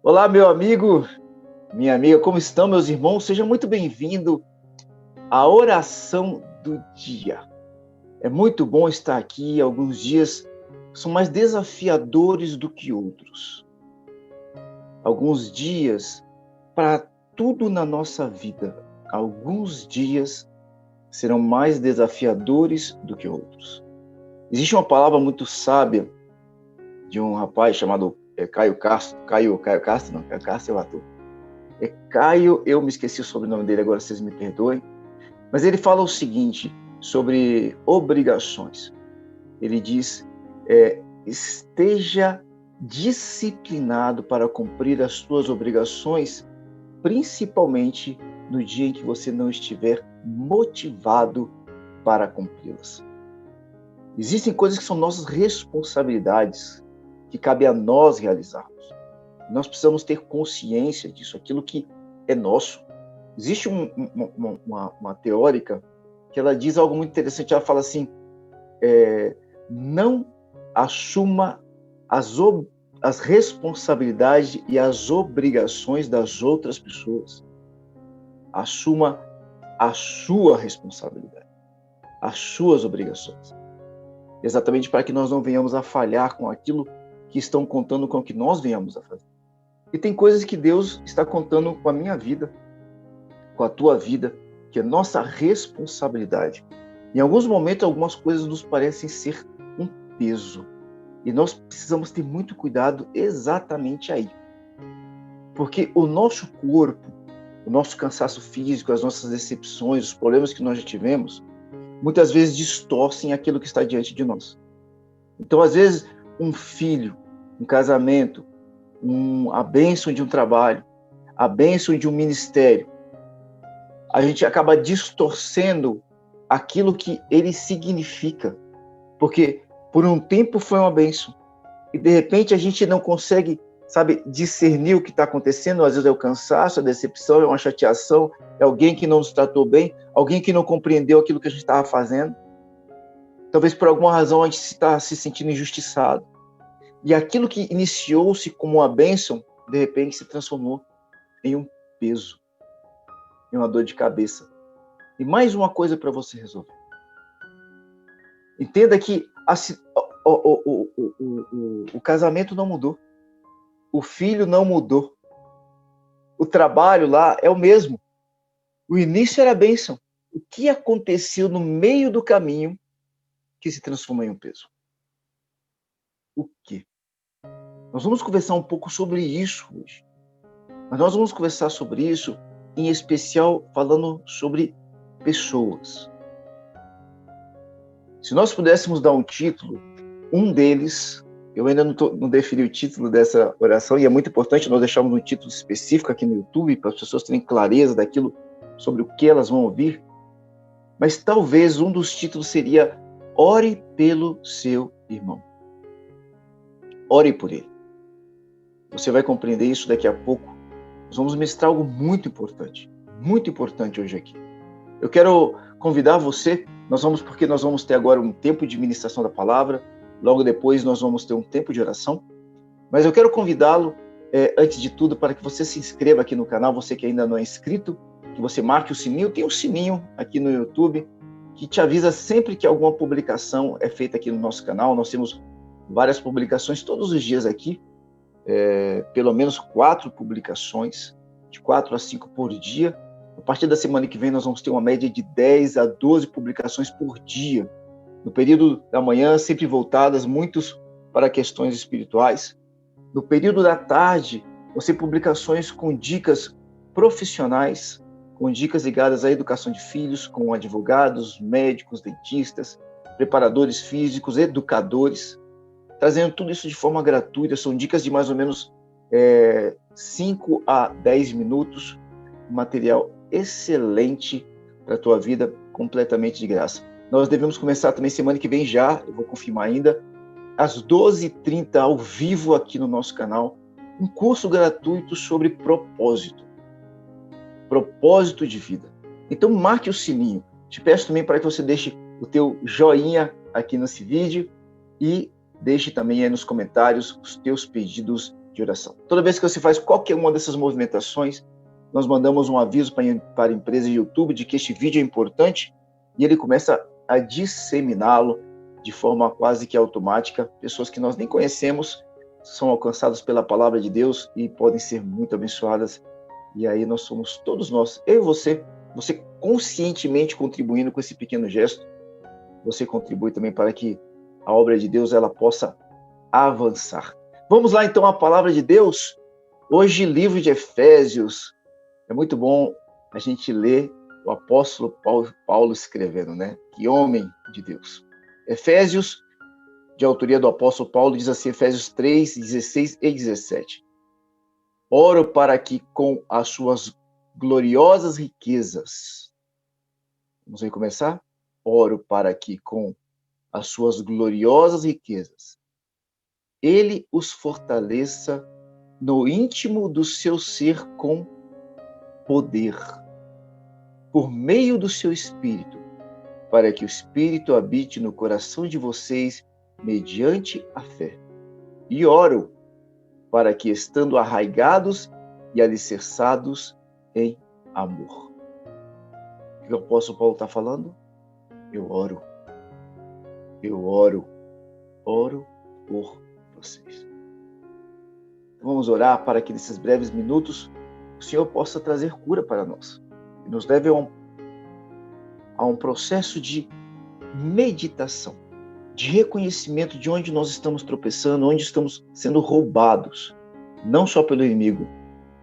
Olá, meu amigo, minha amiga, como estão, meus irmãos? Seja muito bem-vindo à oração do dia. É muito bom estar aqui. Alguns dias são mais desafiadores do que outros. Alguns dias, para tudo na nossa vida, alguns dias serão mais desafiadores do que outros. Existe uma palavra muito sábia de um rapaz chamado Caio Castro. Caio Castro, não, Caio Castro é o ator. Caio, eu me esqueci o sobrenome dele agora, vocês me perdoem, mas ele fala o seguinte sobre obrigações. Ele diz, esteja disciplinado para cumprir as suas obrigações, principalmente no dia em que você não estiver motivado para cumpri-las. Existem coisas que são nossas responsabilidades, que cabe a nós realizarmos. Nós precisamos ter consciência disso, aquilo que é nosso. Existe uma teórica que ela diz algo muito interessante. Ela fala assim, não assuma as responsabilidades e as obrigações das outras pessoas. Assuma a sua responsabilidade, as suas obrigações. Exatamente para que nós não venhamos a falhar com aquilo que estão contando com o que nós venhamos a fazer. E tem coisas que Deus está contando com a minha vida, com a tua vida, que é nossa responsabilidade. Em alguns momentos, algumas coisas nos parecem ser um peso. E nós precisamos ter muito cuidado exatamente aí. Porque o nosso corpo, o nosso cansaço físico, as nossas decepções, os problemas que nós já tivemos, muitas vezes distorcem aquilo que está diante de nós. Então, às vezes, um filho, um casamento, a bênção de um trabalho, a bênção de um ministério, a gente acaba distorcendo aquilo que ele significa. Porque por um tempo foi uma bênção e de repente a gente não consegue, discernir o que está acontecendo. Às vezes é o cansaço, a decepção, é uma chateação, é alguém que não nos tratou bem, alguém que não compreendeu aquilo que a gente estava fazendo. Talvez por alguma razão a gente está se sentindo injustiçado. E aquilo que iniciou-se como uma bênção, de repente se transformou em um peso, em uma dor de cabeça. E mais uma coisa para você resolver. Entenda que o casamento não mudou. O filho não mudou. O trabalho lá é o mesmo. O início era a bênção. O que aconteceu no meio do caminho que se transformou em um peso? O quê? Nós vamos conversar um pouco sobre isso hoje. Mas nós vamos conversar sobre isso, em especial, falando sobre pessoas. Se nós pudéssemos dar um título, um deles, eu ainda não defini o título dessa oração, e é muito importante nós deixarmos um título específico aqui no YouTube, para as pessoas terem clareza daquilo sobre o que elas vão ouvir, mas talvez um dos títulos seria Ore pelo seu irmão. Ore por ele. Você vai compreender isso daqui a pouco. Nós vamos ministrar algo muito importante hoje aqui. Eu quero convidar você, porque nós vamos ter agora um tempo de ministração da palavra, logo depois nós vamos ter um tempo de oração, mas eu quero convidá-lo, antes de tudo, para que você se inscreva aqui no canal, você que ainda não é inscrito, que você marque o sininho. Tem um sininho aqui no YouTube, que te avisa sempre que alguma publicação é feita aqui no nosso canal. Nós temos várias publicações todos os dias aqui, pelo menos 4 publicações, de 4 a 5 por dia. A partir da semana que vem, nós vamos ter uma média de 10 a 12 publicações por dia. No período da manhã, sempre voltadas, muitos para questões espirituais. No período da tarde, vão ser publicações com dicas profissionais, com dicas ligadas à educação de filhos, com advogados, médicos, dentistas, preparadores físicos, educadores, trazendo tudo isso de forma gratuita. São dicas de mais ou menos 5 a 10 minutos, material excelente para a tua vida, completamente de graça. Nós devemos começar também semana que vem já, eu vou confirmar ainda, às 12h30, ao vivo aqui no nosso canal, um curso gratuito sobre propósito de vida. Então marque o sininho. Te peço também para que você deixe o teu joinha aqui nesse vídeo e deixe também aí nos comentários os teus pedidos de oração. Toda vez que você faz qualquer uma dessas movimentações, nós mandamos um aviso para a empresa de YouTube de que este vídeo é importante e ele começa a disseminá-lo de forma quase que automática. Pessoas que nós nem conhecemos são alcançadas pela palavra de Deus e podem ser muito abençoadas. E aí nós somos todos nós, eu e você conscientemente contribuindo com esse pequeno gesto, você contribui também para que a obra de Deus ela possa avançar. Vamos lá então à palavra de Deus. Hoje, livro de Efésios. É muito bom a gente ler o apóstolo Paulo escrevendo, né? Que homem de Deus. Efésios, de autoria do apóstolo Paulo, diz assim, Efésios 3, 16 e 17. Oro para que com as suas gloriosas riquezas... Vamos aí começar? Oro para que com as suas gloriosas riquezas ele os fortaleça no íntimo do seu ser com poder, por meio do seu Espírito, para que o Espírito habite no coração de vocês mediante a fé. E oro para que, estando arraigados e alicerçados em amor. O que o apóstolo Paulo está falando? Eu oro por vocês. Vamos orar para que nesses breves minutos o Senhor possa trazer cura para nós e nos leve a um processo de meditação, de reconhecimento de onde nós estamos tropeçando, onde estamos sendo roubados, não só pelo inimigo,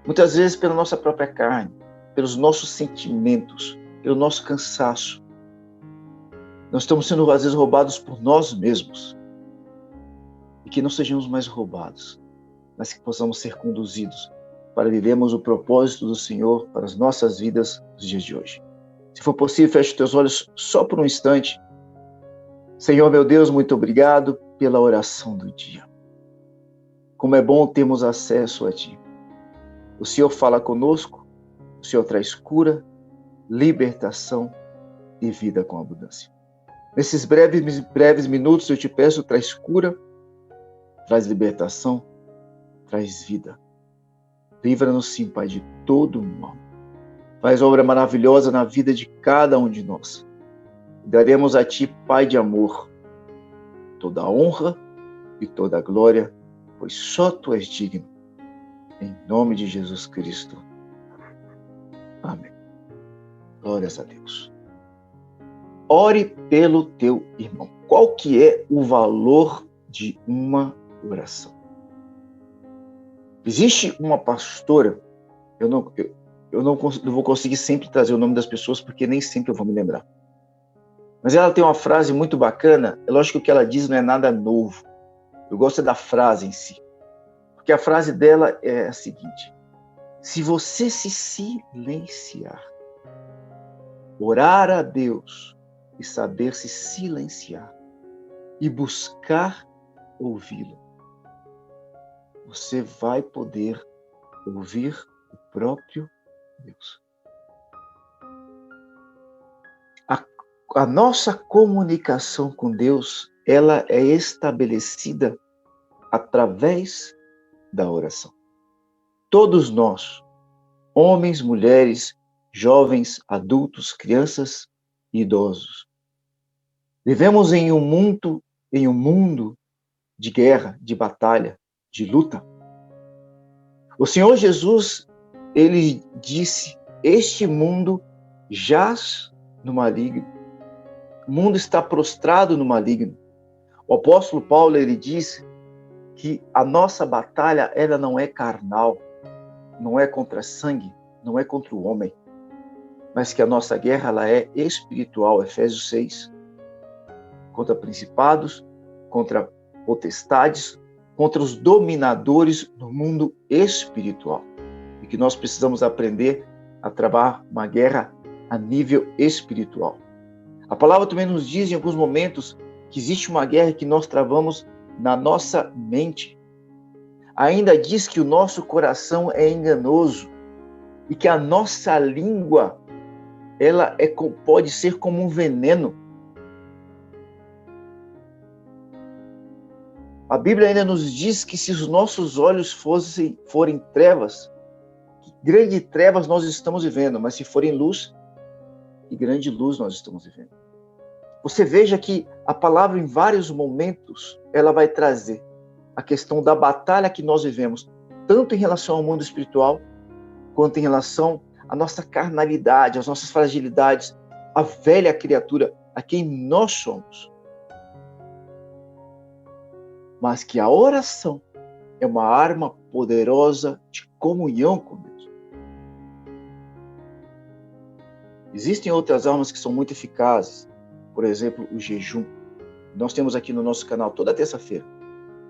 muitas vezes pela nossa própria carne, pelos nossos sentimentos, pelo nosso cansaço. Nós estamos sendo às vezes roubados por nós mesmos. E que não sejamos mais roubados, mas que possamos ser conduzidos para vivermos o propósito do Senhor para as nossas vidas nos dias de hoje. Se for possível, feche os teus olhos só por um instante. Senhor, meu Deus, muito obrigado pela oração do dia. Como é bom termos acesso a Ti. O Senhor fala conosco, o Senhor traz cura, libertação e vida com abundância. Nesses breves minutos eu te peço, traz cura, traz libertação, traz vida. Livra-nos, sim, Pai, de todo mal. Faz obra maravilhosa na vida de cada um de nós. Daremos a Ti, Pai de amor, toda a honra e toda a glória, pois só Tu és digno. Em nome de Jesus Cristo. Amém. Glórias a Deus. Ore pelo teu irmão. Qual que é o valor de uma oração? Existe uma pastora, eu não vou conseguir sempre trazer o nome das pessoas, porque nem sempre eu vou me lembrar. Mas ela tem uma frase muito bacana, é lógico que o que ela diz não é nada novo. Eu gosto da frase em si. Porque a frase dela é a seguinte: se você se silenciar, orar a Deus e saber se silenciar e buscar ouvi-lo, você vai poder ouvir o próprio Deus. A nossa comunicação com Deus, ela é estabelecida através da oração. Todos nós, homens, mulheres, jovens, adultos, crianças e idosos, vivemos em um mundo de guerra, de batalha, de luta. O Senhor Jesus, ele disse: este mundo jaz no maligno. O mundo está prostrado no maligno. O apóstolo Paulo, ele diz que a nossa batalha, ela não é carnal, não é contra sangue, não é contra o homem, mas que a nossa guerra, ela é espiritual. Efésios 6. Contra principados, contra potestades, contra os dominadores do mundo espiritual. E que nós precisamos aprender a travar uma guerra a nível espiritual. A palavra também nos diz em alguns momentos que existe uma guerra que nós travamos na nossa mente. Ainda diz que o nosso coração é enganoso e que a nossa língua, ela pode ser como um veneno. A Bíblia ainda nos diz que se os nossos olhos forem trevas, que grande trevas nós estamos vivendo, mas se forem luz, que grande luz nós estamos vivendo. Você veja que a palavra, em vários momentos, ela vai trazer a questão da batalha que nós vivemos, tanto em relação ao mundo espiritual, quanto em relação à nossa carnalidade, às nossas fragilidades, à velha criatura, a quem nós somos. Mas que a oração é uma arma poderosa de comunhão com Deus. Existem outras armas que são muito eficazes, por exemplo, o jejum. Nós temos aqui no nosso canal toda terça-feira.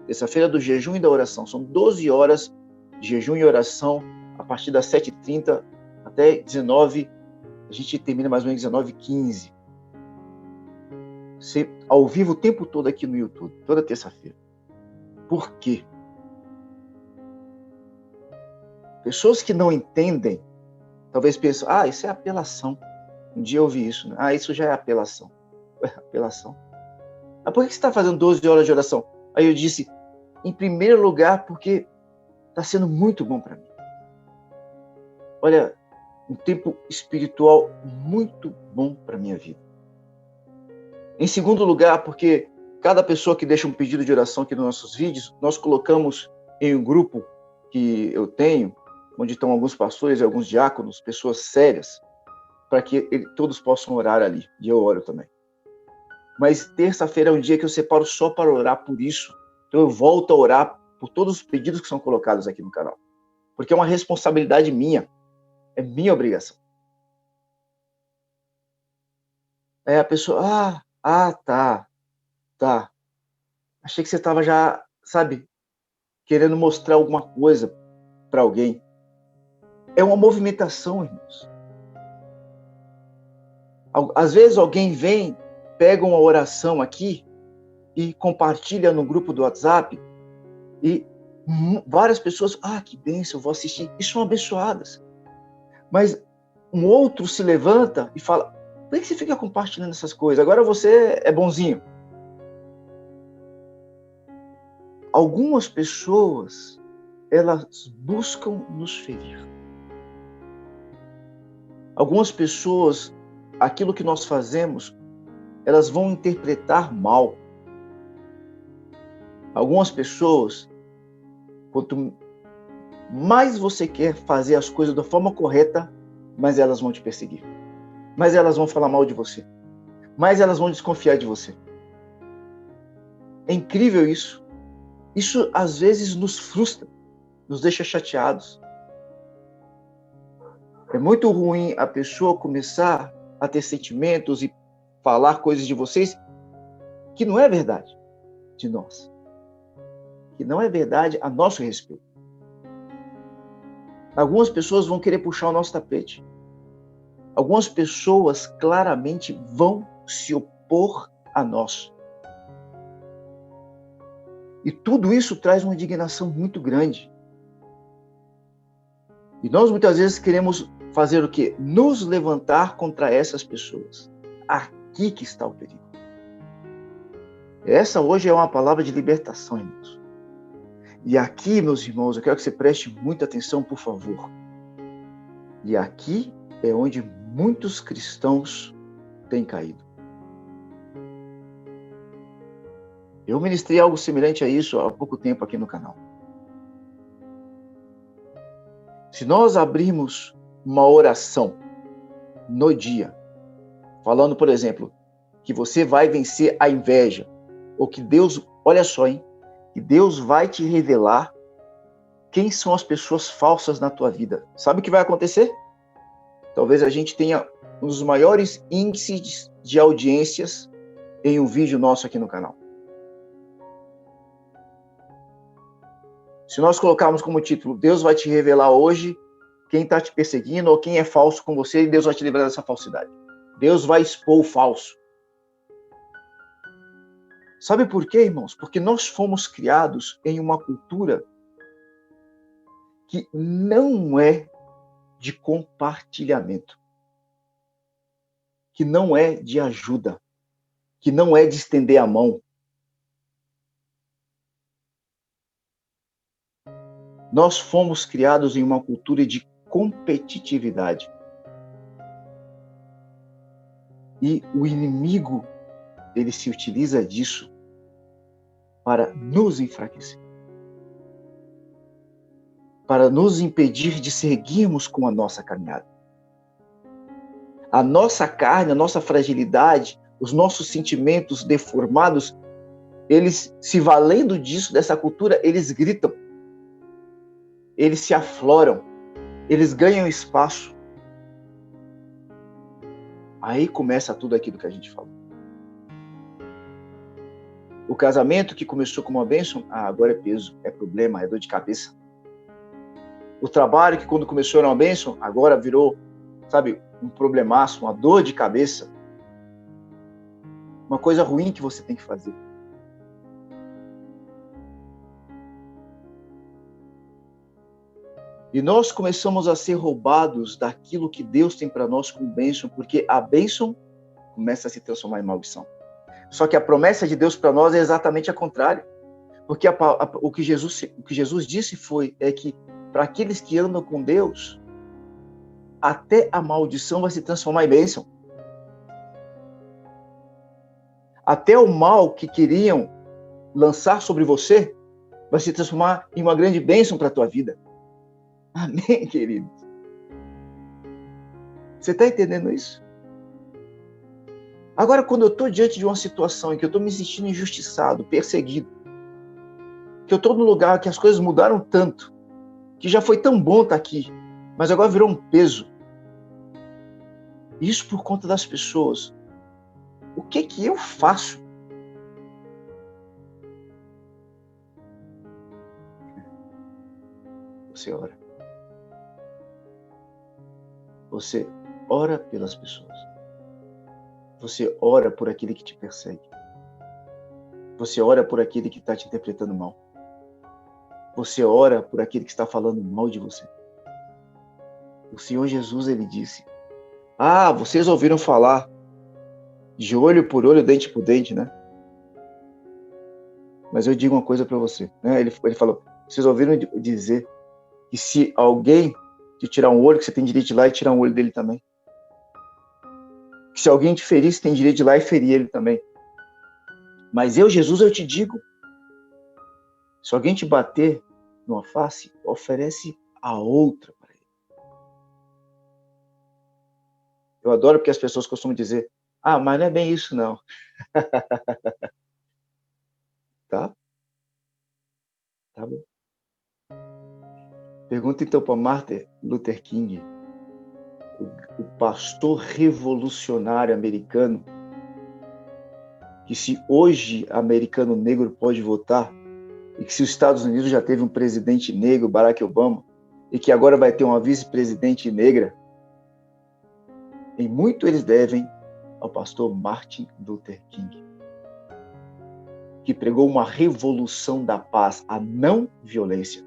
Terça-feira do jejum e da oração. São 12 horas de jejum e oração, a partir das 7h30 até 19h. A gente termina mais ou menos 19h15. Ao vivo o tempo todo aqui no YouTube, toda terça-feira. Por quê? Pessoas que não entendem, talvez pensam, isso é apelação. Um dia eu ouvi isso, né? Isso já é apelação. Apelação. Mas por que você está fazendo 12 horas de oração? Aí eu disse, em primeiro lugar, porque está sendo muito bom para mim. Olha, um tempo espiritual muito bom para a minha vida. Em segundo lugar, porque cada pessoa que deixa um pedido de oração aqui nos nossos vídeos, nós colocamos em um grupo que eu tenho, onde estão alguns pastores e alguns diáconos, pessoas sérias, para que todos possam orar ali. E eu oro também. Mas terça-feira é um dia que eu separo só para orar por isso. Então eu volto a orar por todos os pedidos que são colocados aqui no canal. Porque é uma responsabilidade minha. É minha obrigação. Aí a pessoa, tá. Achei que você estava já, querendo mostrar alguma coisa para alguém. É uma movimentação, irmãos. Às vezes alguém vem, pega uma oração aqui e compartilha no grupo do WhatsApp e várias pessoas, que bênção, eu vou assistir. E são abençoadas. Mas um outro se levanta e fala, por que você fica compartilhando essas coisas? Agora você é bonzinho. Algumas pessoas, elas buscam nos ferir. Algumas pessoas, aquilo que nós fazemos, elas vão interpretar mal. Algumas pessoas, quanto mais você quer fazer as coisas da forma correta, mais elas vão te perseguir. Mais elas vão falar mal de você. Mais elas vão desconfiar de você. É incrível isso. Isso, às vezes, nos frustra, nos deixa chateados. É muito ruim a pessoa começar a ter sentimentos e falar coisas de vocês que não é verdade de nós. Que não é verdade a nosso respeito. Algumas pessoas vão querer puxar o nosso tapete. Algumas pessoas claramente vão se opor a nós. E tudo isso traz uma indignação muito grande. E nós muitas vezes queremos fazer o quê? Nos levantar contra essas pessoas. Aqui que está o perigo. Essa hoje é uma palavra de libertação, irmãos. E aqui, meus irmãos, eu quero que você preste muita atenção, por favor. E aqui é onde muitos cristãos têm caído. Eu ministrei algo semelhante a isso há pouco tempo aqui no canal. Se nós abrirmos uma oração no dia, falando, por exemplo, que você vai vencer a inveja, ou que Deus, olha só, que Deus vai te revelar quem são as pessoas falsas na tua vida. Sabe o que vai acontecer? Talvez a gente tenha um dos maiores índices de audiências em um vídeo nosso aqui no canal. Se nós colocarmos como título, Deus vai te revelar hoje quem está te perseguindo ou quem é falso com você, e Deus vai te livrar dessa falsidade. Deus vai expor o falso. Sabe por quê, irmãos? Porque nós fomos criados em uma cultura que não é de compartilhamento, que não é de ajuda, que não é de estender a mão. Nós fomos criados em uma cultura de competitividade. E o inimigo, ele se utiliza disso para nos enfraquecer, para nos impedir de seguirmos com a nossa caminhada. A nossa carne, a nossa fragilidade, os nossos sentimentos deformados, eles, se valendo disso, dessa cultura, eles gritam, eles se afloram, eles ganham espaço. Aí começa tudo aquilo que a gente falou. O casamento que começou como uma bênção, agora é peso, é problema, é dor de cabeça. O trabalho que quando começou era uma bênção, agora virou, sabe, um problemaço, uma dor de cabeça. Uma coisa ruim que você tem que fazer. E nós começamos a ser roubados daquilo que Deus tem para nós como bênção, porque a bênção começa a se transformar em maldição. Só que a promessa de Deus para nós é exatamente a contrária. Porque o que Jesus disse é que para aqueles que andam com Deus, até a maldição vai se transformar em bênção. Até o mal que queriam lançar sobre você vai se transformar em uma grande bênção para a tua vida. Amém, querido? Você está entendendo isso? Agora, quando eu estou diante de uma situação em que eu estou me sentindo injustiçado, perseguido, que eu estou num lugar que as coisas mudaram tanto, que já foi tão bom estar aqui, mas agora virou um peso. Isso por conta das pessoas. O que eu faço? Você ora. Você ora pelas pessoas. Você ora por aquele que te persegue. Você ora por aquele que está te interpretando mal. Você ora por aquele que está falando mal de você. O Senhor Jesus, ele disse, vocês ouviram falar de olho por olho, dente por dente, né? Mas eu digo uma coisa para você, né? Ele falou, vocês ouviram dizer que se alguém te tirar um olho, que você tem direito de ir lá e tirar um olho dele também. Que se alguém te ferir, você tem direito de ir lá e ferir ele também. Mas eu, Jesus, eu te digo, se alguém te bater numa face, oferece a outra para ele. Eu adoro porque as pessoas costumam dizer, mas não é bem isso não. Tá? Tá bom. Pergunta então para Martin Luther King, o pastor revolucionário americano, que se hoje americano negro pode votar, e que se os Estados Unidos já teve um presidente negro, Barack Obama, e que agora vai ter uma vice-presidente negra, em muito eles devem ao pastor Martin Luther King, que pregou uma revolução da paz, a não violência.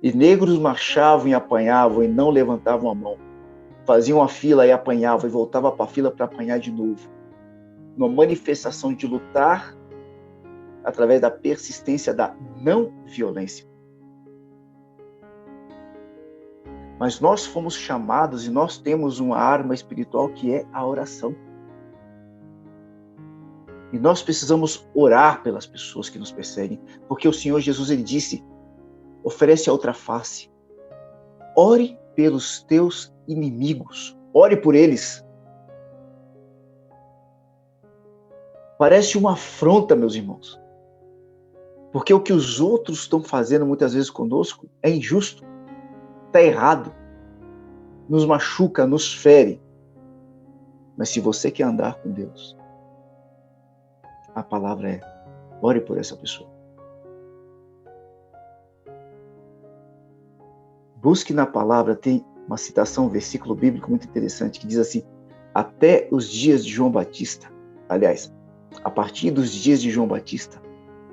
E negros marchavam e apanhavam e não levantavam a mão. Faziam a fila e apanhavam e voltavam para a fila para apanhar de novo. Uma manifestação de lutar através da persistência da não violência. Mas nós fomos chamados e nós temos uma arma espiritual que é a oração. E nós precisamos orar pelas pessoas que nos perseguem, porque o Senhor Jesus, ele disse, oferece a outra face. Ore pelos teus inimigos. Ore por eles. Parece uma afronta, meus irmãos. Porque o que os outros estão fazendo muitas vezes conosco é injusto. Está errado. Nos machuca, nos fere. Mas se você quer andar com Deus, a palavra é, ore por essa pessoa. Busque na palavra, tem uma citação, um versículo bíblico muito interessante, que diz assim, até os dias de João Batista, aliás, a partir dos dias de João Batista,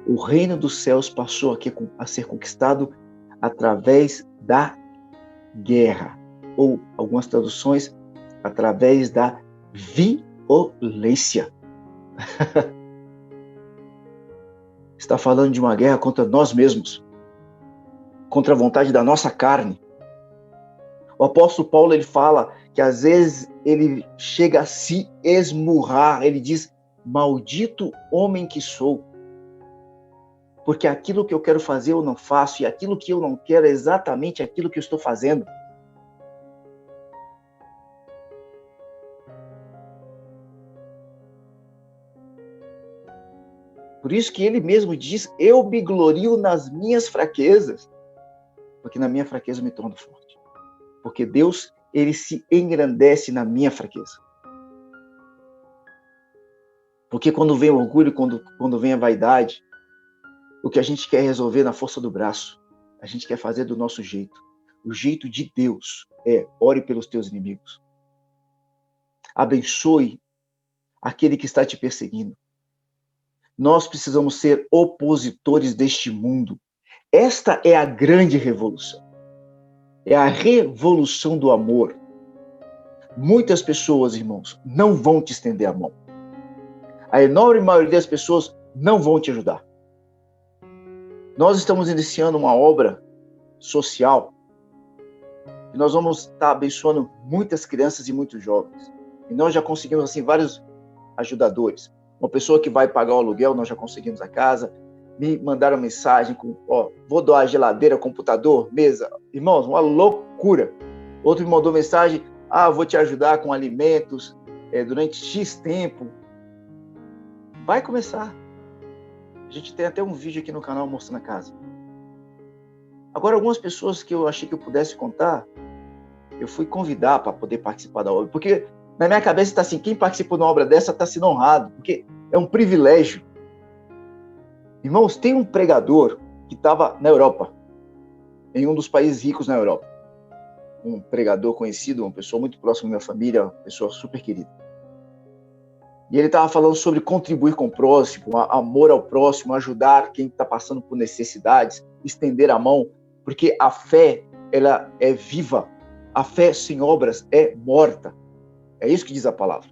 o reino dos céus passou a ser conquistado através da guerra, ou algumas traduções, através da violência. Está falando de uma guerra contra nós mesmos, contra a vontade da nossa carne. O apóstolo Paulo, ele fala que às vezes ele chega a se esmurrar, ele diz, maldito homem que sou, porque aquilo que eu quero fazer eu não faço, e aquilo que eu não quero é exatamente aquilo que eu estou fazendo. Por isso que ele mesmo diz, eu me glorio nas minhas fraquezas, porque na minha fraqueza eu me torno forte. Porque Deus, ele se engrandece na minha fraqueza. Porque quando vem o orgulho, quando vem a vaidade, o que a gente quer resolver na força do braço, a gente quer fazer do nosso jeito. O jeito de Deus é, ore pelos teus inimigos. Abençoe aquele que está te perseguindo. Nós precisamos ser opositores deste mundo. Esta é a grande revolução. É a revolução do amor. Muitas pessoas, irmãos, não vão te estender a mão. A enorme maioria das pessoas não vão te ajudar. Nós estamos iniciando uma obra social e nós vamos estar abençoando muitas crianças e muitos jovens. E nós já conseguimos, assim, vários ajudadores. Uma pessoa que vai pagar o aluguel, nós já conseguimos a casa. Me mandaram mensagem com, vou doar geladeira, computador, mesa. Irmãos, uma loucura. Outro me mandou mensagem, vou te ajudar com alimentos durante X tempo. Vai começar. A gente tem até um vídeo aqui no canal mostrando a casa. Agora, algumas pessoas que eu achei que eu pudesse contar, eu fui convidar para poder participar da obra. Porque na minha cabeça está assim, quem participou de uma obra dessa está sendo honrado. Porque é um privilégio. Irmãos, tem um pregador que estava na Europa, em um dos países ricos na Europa. Um pregador conhecido, uma pessoa muito próxima da minha família, uma pessoa super querida. E ele estava falando sobre contribuir com o próximo, amor ao próximo, ajudar quem está passando por necessidades, estender a mão, porque a fé, ela é viva. A fé sem obras é morta. É isso que diz a palavra.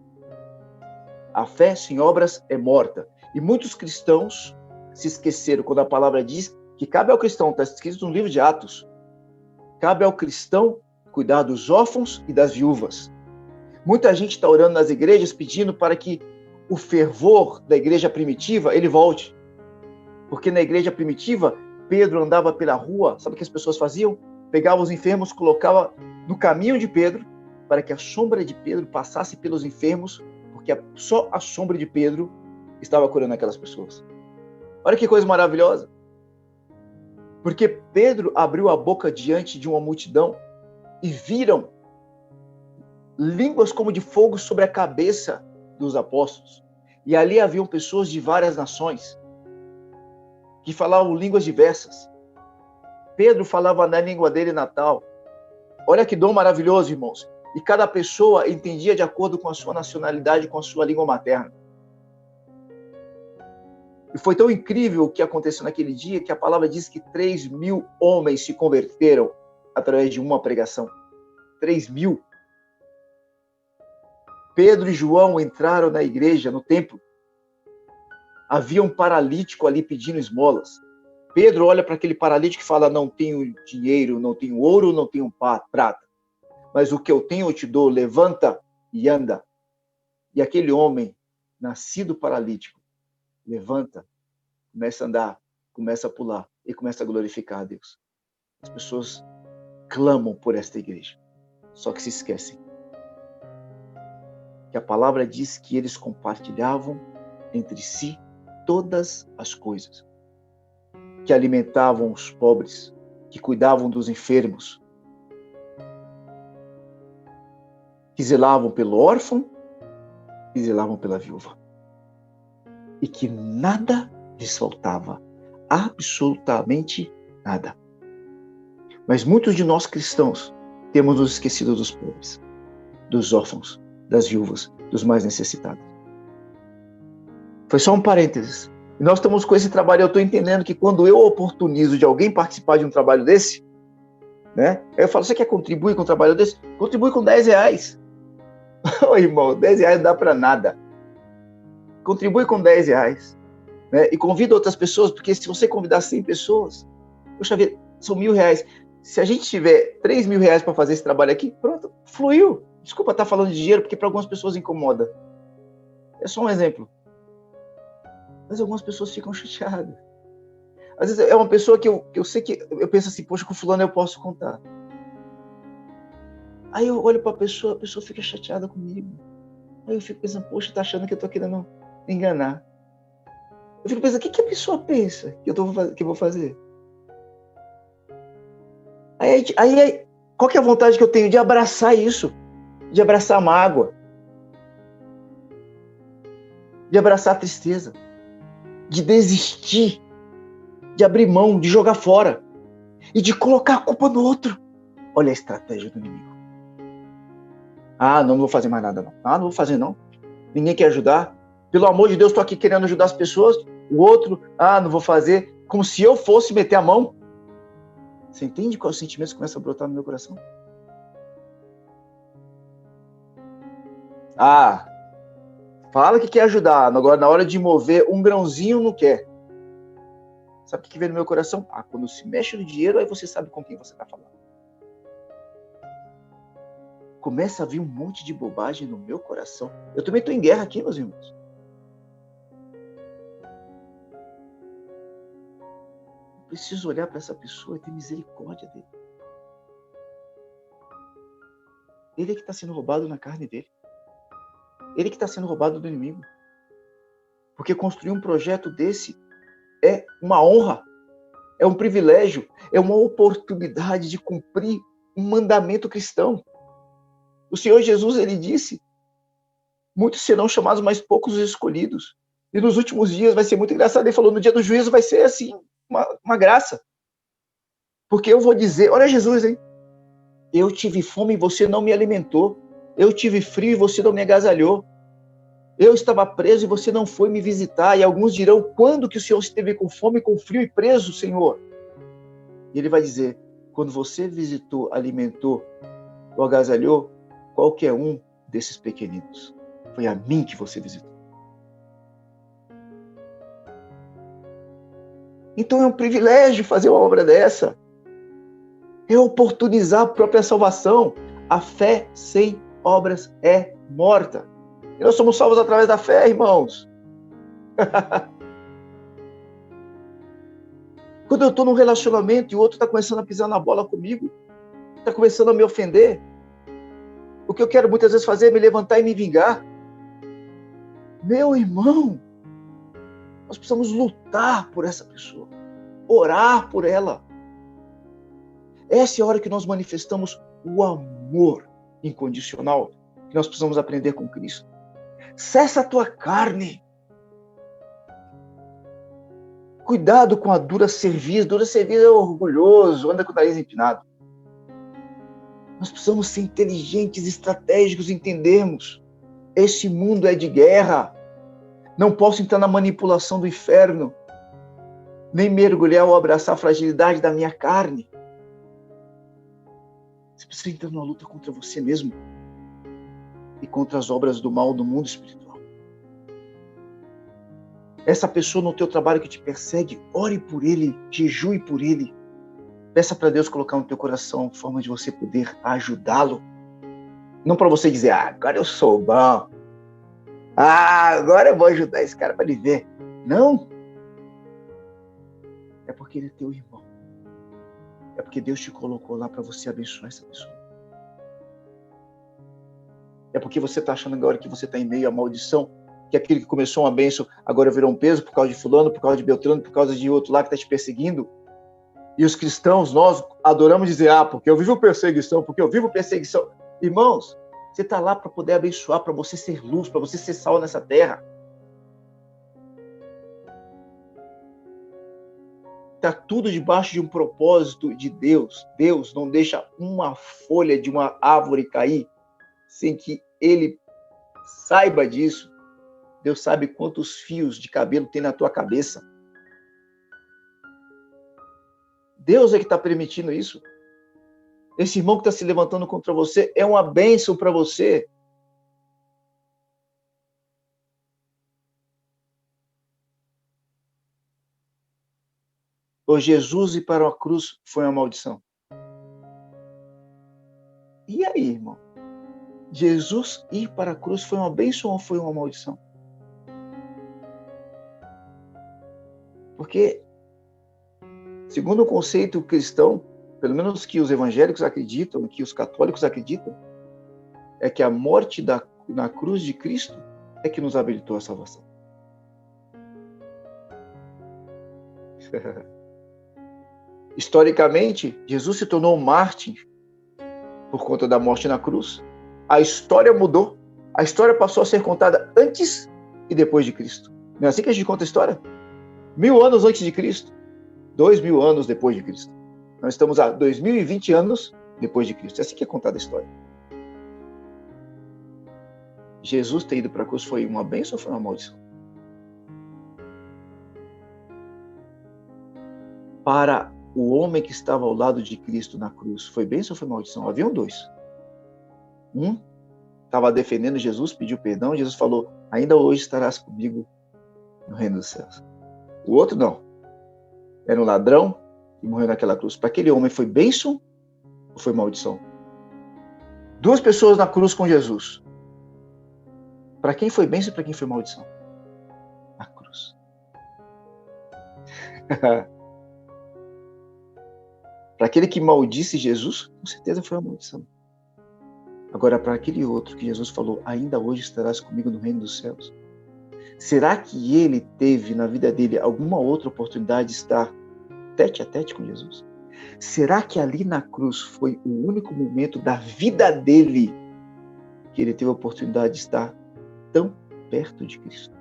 A fé sem obras é morta. E muitos cristãos se esqueceram quando a palavra diz que cabe ao cristão, está escrito no livro de Atos, cabe ao cristão cuidar dos órfãos e das viúvas. Muita gente está orando nas igrejas pedindo para que o fervor da igreja primitiva, ele volte. Porque na igreja primitiva, Pedro andava pela rua, sabe o que as pessoas faziam? Pegavam os enfermos, colocavam no caminho de Pedro, para que a sombra de Pedro passasse pelos enfermos, porque só a sombra de Pedro estava curando aquelas pessoas. Olha que coisa maravilhosa. Porque Pedro abriu a boca diante de uma multidão e viram línguas como de fogo sobre a cabeça dos apóstolos. E ali haviam pessoas de várias nações que falavam línguas diversas. Pedro falava na língua dele natal. Olha que dom maravilhoso, irmãos. E cada pessoa entendia de acordo com a sua nacionalidade, com a sua língua materna. E foi tão incrível o que aconteceu naquele dia que a palavra diz que 3.000 homens se converteram através de uma pregação. 3.000. Pedro e João entraram na igreja, no templo. Havia um paralítico ali pedindo esmolas. Pedro olha para aquele paralítico e fala, não tenho dinheiro, não tenho ouro, não tenho prata. Mas o que eu tenho eu te dou, levanta e anda. E aquele homem, nascido paralítico, levanta, começa a andar, começa a pular e começa a glorificar a Deus. As pessoas clamam por esta igreja, só que se esquecem que a palavra diz que eles compartilhavam entre si todas as coisas, que alimentavam os pobres, que cuidavam dos enfermos, que zelavam pelo órfão e zelavam pela viúva. E que nada lhes faltava, absolutamente nada. Mas muitos de nós cristãos temos nos esquecido dos pobres, dos órfãos, das viúvas, dos mais necessitados. Foi só um parênteses. E nós estamos com esse trabalho, eu estou entendendo que quando eu oportunizo de alguém participar de um trabalho desse, né? Eu falo, você quer contribuir com um trabalho desse? Contribui com R$10. Ô irmão, R$10 não dá para nada. Contribui com R$10. Né? E convida outras pessoas, porque se você convidar 100 pessoas, poxa vida, são R$ 1.000. Se a gente tiver R$ 3.000 para fazer esse trabalho aqui, pronto, fluiu. Desculpa estar falando de dinheiro, porque para algumas pessoas incomoda. É só um exemplo. Mas algumas pessoas ficam chateadas. Às vezes é uma pessoa que eu sei que eu penso assim, poxa, com fulano eu posso contar. Aí eu olho para a pessoa fica chateada comigo. Aí eu fico pensando, poxa, tá achando que eu tô querendo enganar. Eu fico pensando, o que a pessoa pensa que eu vou fazer? Aí, qual que é a vontade que eu tenho de abraçar isso? De abraçar a mágoa? De abraçar a tristeza? De desistir? De abrir mão? De jogar fora? E de colocar a culpa no outro? Olha a estratégia do inimigo. Ah, não vou fazer mais nada não. Ah, não vou fazer não. Ninguém quer ajudar. Pelo amor de Deus, estou aqui querendo ajudar as pessoas. O outro, não vou fazer. Como se eu fosse meter a mão. Você entende quais sentimentos começam a brotar no meu coração? Fala que quer ajudar. Agora, na hora de mover um grãozinho, não quer. Sabe o que vem no meu coração? Quando se mexe no dinheiro, aí você sabe com quem você está falando. Começa a vir um monte de bobagem no meu coração. Eu também estou em guerra aqui, meus irmãos. Eu preciso olhar para essa pessoa e ter misericórdia dele. Ele é que está sendo roubado na carne dele. Ele que está sendo roubado do inimigo. Porque construir um projeto desse é uma honra, é um privilégio, é uma oportunidade de cumprir um mandamento cristão. O Senhor Jesus, ele disse, muitos serão chamados, mas poucos os escolhidos. E nos últimos dias vai ser muito engraçado. Ele falou, no dia do juízo vai ser assim, uma graça. Porque eu vou dizer, olha Jesus, hein? Eu tive fome e você não me alimentou. Eu tive frio e você não me agasalhou. Eu estava preso e você não foi me visitar. E alguns dirão, quando que o Senhor esteve com fome, com frio e preso, Senhor? E ele vai dizer, quando você visitou, alimentou ou agasalhou qualquer um desses pequeninos. Foi a mim que você visitou. Então é um privilégio fazer uma obra dessa. É oportunizar a própria salvação. A fé sem obras é morta. E nós somos salvos através da fé, irmãos. Quando eu estou num relacionamento e o outro está começando a pisar na bola comigo, está começando a me ofender, o que eu quero muitas vezes fazer é me levantar e me vingar. Meu irmão, nós precisamos lutar por essa pessoa, orar por ela. Essa é a hora que nós manifestamos o amor incondicional que nós precisamos aprender com Cristo. Cessa a tua carne. Cuidado com a dura cerviz. Dura cerviz é orgulhoso, anda com o nariz empinado. Nós precisamos ser inteligentes, estratégicos, entendermos. Esse mundo é de guerra. Não posso entrar na manipulação do inferno, nem mergulhar ou abraçar a fragilidade da minha carne. Você precisa entrar numa luta contra você mesmo e contra as obras do mal do mundo espiritual. Essa pessoa no teu trabalho que te persegue, ore por ele, jejue por ele. Peça para Deus colocar no teu coração a forma de você poder ajudá-lo. Não para você dizer, agora eu sou bom. Agora eu vou ajudar esse cara para ele ver. Não. É porque ele é teu irmão. É porque Deus te colocou lá para você abençoar essa pessoa. É porque você está achando agora que você está em meio à maldição, que aquilo que começou uma bênção agora virou um peso por causa de fulano, por causa de Beltrano, por causa de outro lá que está te perseguindo. E os cristãos, nós adoramos dizer, porque eu vivo perseguição, porque eu vivo perseguição. Irmãos, você está lá para poder abençoar, para você ser luz, para você ser sal nessa terra. Está tudo debaixo de um propósito de Deus. Deus não deixa uma folha de uma árvore cair sem que ele saiba disso. Deus sabe quantos fios de cabelo tem na tua cabeça. Deus é que está permitindo isso. Esse irmão que está se levantando contra você é uma bênção para você. Ou Jesus ir para a cruz foi uma maldição? E aí, irmão? Jesus ir para a cruz foi uma bênção ou foi uma maldição? Porque, segundo o conceito cristão, pelo menos que os evangélicos acreditam, que os católicos acreditam, é que a morte na cruz de Cristo é que nos habilitou a salvação. Historicamente, Jesus se tornou um mártir por conta da morte na cruz. A história mudou. A história passou a ser contada antes e depois de Cristo. Não é assim que a gente conta a história? 1000 anos antes de Cristo, 2000 anos depois de Cristo. Nós estamos a 2020 anos depois de Cristo. É assim que é contada a história. Jesus ter ido para a cruz foi uma bênção ou foi uma maldição? Para o homem que estava ao lado de Cristo na cruz, foi bênção ou foi maldição? Haviam dois. Um estava defendendo Jesus, pediu perdão, Jesus falou, ainda hoje estarás comigo no reino dos céus. O outro não. Era um ladrão e morreu naquela cruz. Para aquele homem foi bênção ou foi maldição? Duas pessoas na cruz com Jesus. Para quem foi bênção e para quem foi maldição? A cruz. Para aquele que maldisse Jesus, com certeza foi uma maldição. Agora, para aquele outro que Jesus falou, ainda hoje estarás comigo no reino dos céus. Será que ele teve na vida dele alguma outra oportunidade de estar tete a tete com Jesus? Será que ali na cruz foi o único momento da vida dele que ele teve a oportunidade de estar tão perto de Cristo?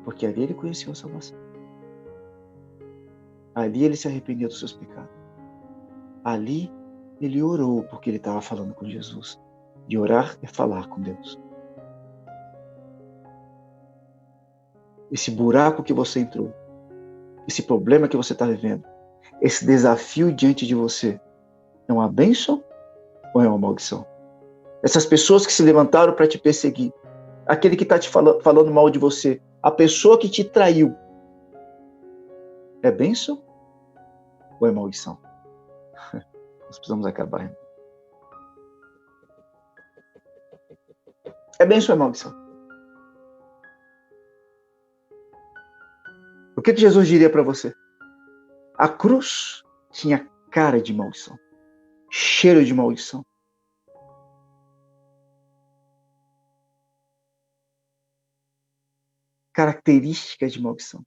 Porque ali ele conheceu a salvação. Ali ele se arrependeu dos seus pecados. Ali ele orou porque ele estava falando com Jesus. E orar é falar com Deus. Esse buraco que você entrou, esse problema que você está vivendo, esse desafio diante de você, é uma bênção ou é uma maldição? Essas pessoas que se levantaram para te perseguir, aquele que está te falando mal de você, a pessoa que te traiu, é bênção ou é maldição? Nós precisamos acabar. É bênção ou é maldição? O que Jesus diria para você? A cruz tinha cara de maldição, cheiro de maldição. Características de maldição.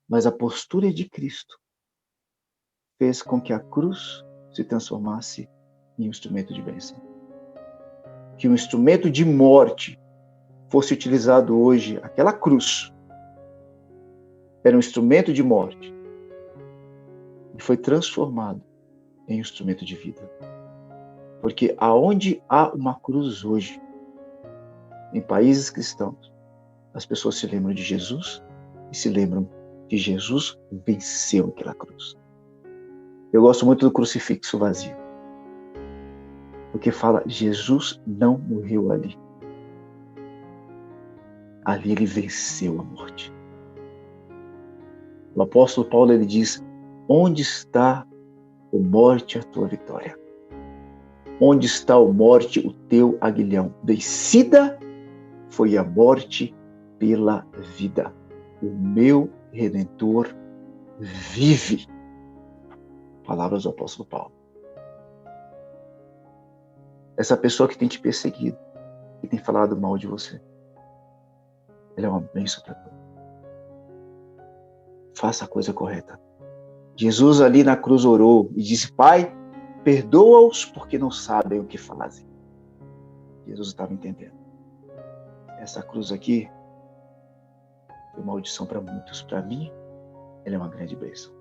Mas a postura de Cristo fez com que a cruz se transformasse em um instrumento de bênção. Que um instrumento de morte fosse utilizado hoje, aquela cruz, era um instrumento de morte e foi transformado em um instrumento de vida. Porque aonde há uma cruz hoje, em países cristãos, as pessoas se lembram de Jesus e se lembram que Jesus venceu aquela cruz. Eu gosto muito do crucifixo vazio, porque fala, Jesus não morreu ali. Ali ele venceu a morte. O apóstolo Paulo, ele diz, onde está, ó morte, a tua vitória? Onde está, ó morte, o teu aguilhão? Vencida foi a morte pela vida. O meu Redentor vive. Palavras do apóstolo Paulo. Essa pessoa que tem te perseguido, que tem falado mal de você, ela é uma bênção para tu. Faça a coisa correta. Jesus ali na cruz orou e disse, Pai, perdoa-os porque não sabem o que fazem. Jesus estava entendendo. Essa cruz aqui foi maldição para muitos. Para mim, ela é uma grande bênção.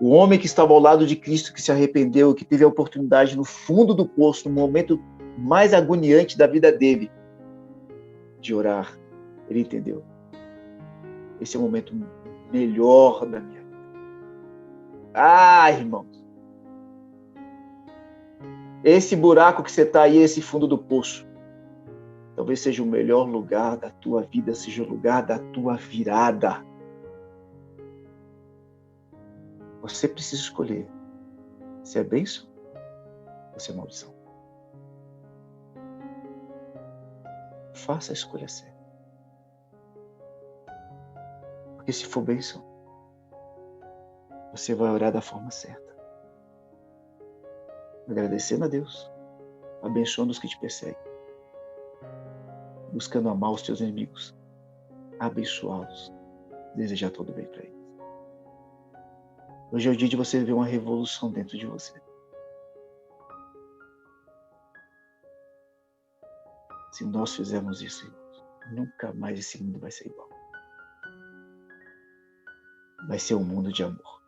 O homem que estava ao lado de Cristo, que se arrependeu, que teve a oportunidade no fundo do poço, no momento mais agoniante da vida dele, de orar, ele entendeu. Esse é o momento melhor da minha vida. Ah, irmãos, esse buraco que você está aí, esse fundo do poço, talvez seja o melhor lugar da tua vida, seja o lugar da tua virada. Você precisa escolher se é bênção ou se é maldição. Faça a escolha certa. Porque se for bênção, você vai orar da forma certa. Agradecendo a Deus, abençoando os que te perseguem, buscando amar os teus inimigos, abençoá-los, desejar todo bem para eles. Hoje é o dia de você ver uma revolução dentro de você. Se nós fizermos isso, irmãos, nunca mais esse mundo vai ser igual. Vai ser um mundo de amor.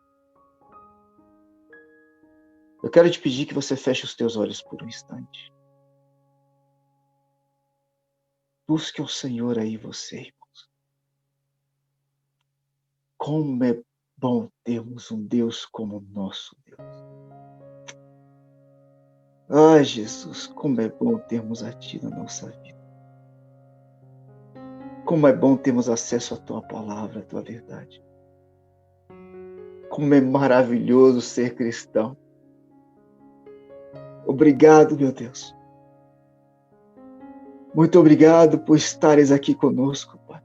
Eu quero te pedir que você feche os teus olhos por um instante. Busque o Senhor aí, você, irmãos. Como é bom termos um Deus como o nosso Deus. Ai, Jesus, como é bom termos a Ti na nossa vida. Como é bom termos acesso à Tua palavra, à Tua verdade. Como é maravilhoso ser cristão. Obrigado, meu Deus. Muito obrigado por estares aqui conosco, Pai.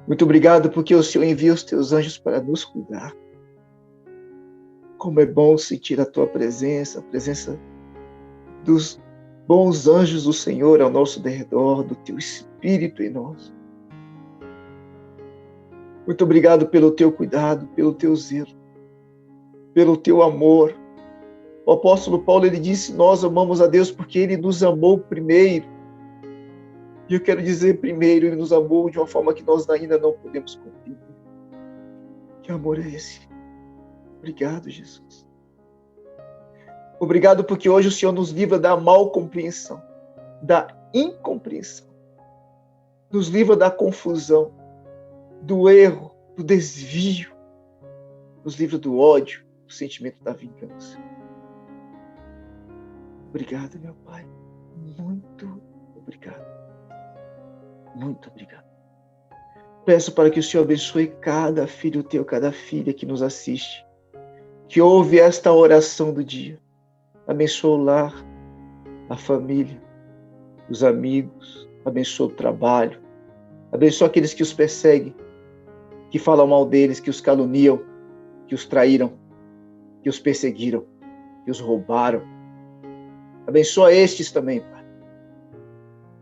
Muito obrigado porque o Senhor envia os Teus anjos para nos cuidar. Como é bom sentir a Tua presença, a presença dos bons anjos do Senhor ao nosso derredor, do Teu Espírito em nós. Muito obrigado pelo Teu cuidado, pelo Teu zelo, pelo Teu amor. O apóstolo Paulo, ele disse, nós amamos a Deus porque Ele nos amou primeiro. E eu quero dizer, primeiro, Ele nos amou de uma forma que nós ainda não podemos compreender. Que amor é esse? Obrigado, Jesus. Obrigado porque hoje o Senhor nos livra da mal compreensão, da incompreensão. Nos livra da confusão, do erro, do desvio. Nos livra do ódio, do sentimento da vingança. Obrigado, meu Pai. Muito obrigado. Muito obrigado. Peço para que o Senhor abençoe cada filho teu, cada filha que nos assiste, que ouve esta oração do dia. Abençoa o lar, a família, os amigos, abençoa o trabalho, abençoa aqueles que os perseguem, que falam mal deles, que os caluniam, que os traíram, que os perseguiram, que os roubaram. Abençoa estes também, Pai,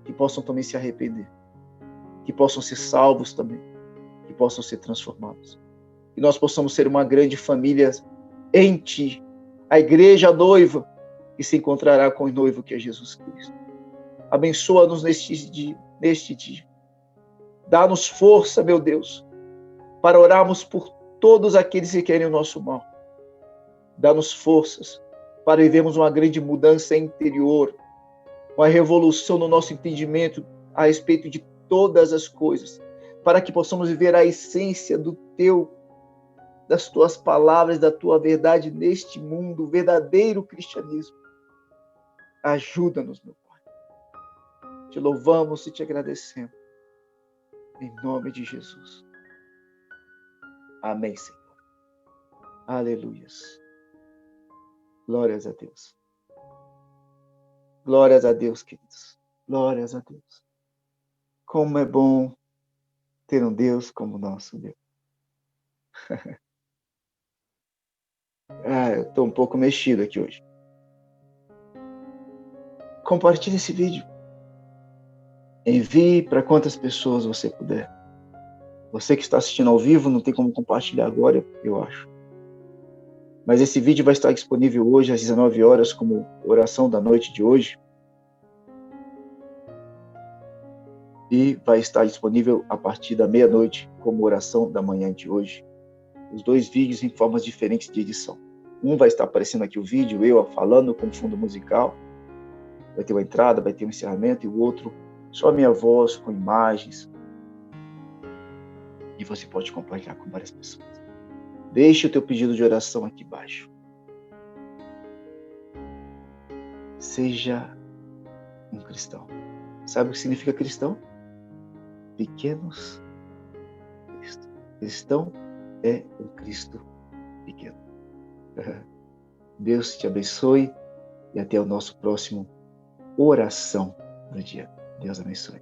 que possam também se arrepender, que possam ser salvos também, que possam ser transformados. Que nós possamos ser uma grande família em Ti, a igreja noiva, que se encontrará com o noivo que é Jesus Cristo. Abençoa-nos neste dia. Dá-nos força, meu Deus, para orarmos por todos aqueles que querem o nosso mal. Dá-nos forças para vivermos uma grande mudança interior, uma revolução no nosso entendimento a respeito de todas as coisas, para que possamos viver a essência das Tuas palavras, da Tua verdade neste mundo, o verdadeiro cristianismo. Ajuda-nos, meu Pai. Te louvamos e te agradecemos. Em nome de Jesus. Amém, Senhor. Aleluias. Glórias a Deus. Glórias a Deus, queridos. Glórias a Deus. Como é bom ter um Deus como o nosso Deus. Eu estou um pouco mexido aqui hoje. Compartilhe esse vídeo. Envie para quantas pessoas você puder. Você que está assistindo ao vivo, não tem como compartilhar agora, eu acho. Mas esse vídeo vai estar disponível hoje às 19 horas como oração da noite de hoje. E vai estar disponível a partir da meia-noite como oração da manhã de hoje. Os dois vídeos em formas diferentes de edição. Um vai estar aparecendo aqui o vídeo, eu falando com fundo musical. Vai ter uma entrada, vai ter um encerramento. E o outro, só a minha voz, com imagens. E você pode compartilhar com várias pessoas. Deixe o teu pedido de oração aqui embaixo. Seja um cristão. Sabe o que significa cristão? Pequenos Cristo. Cristão é um Cristo pequeno. Deus te abençoe e até o nosso próximo oração do dia. Deus abençoe.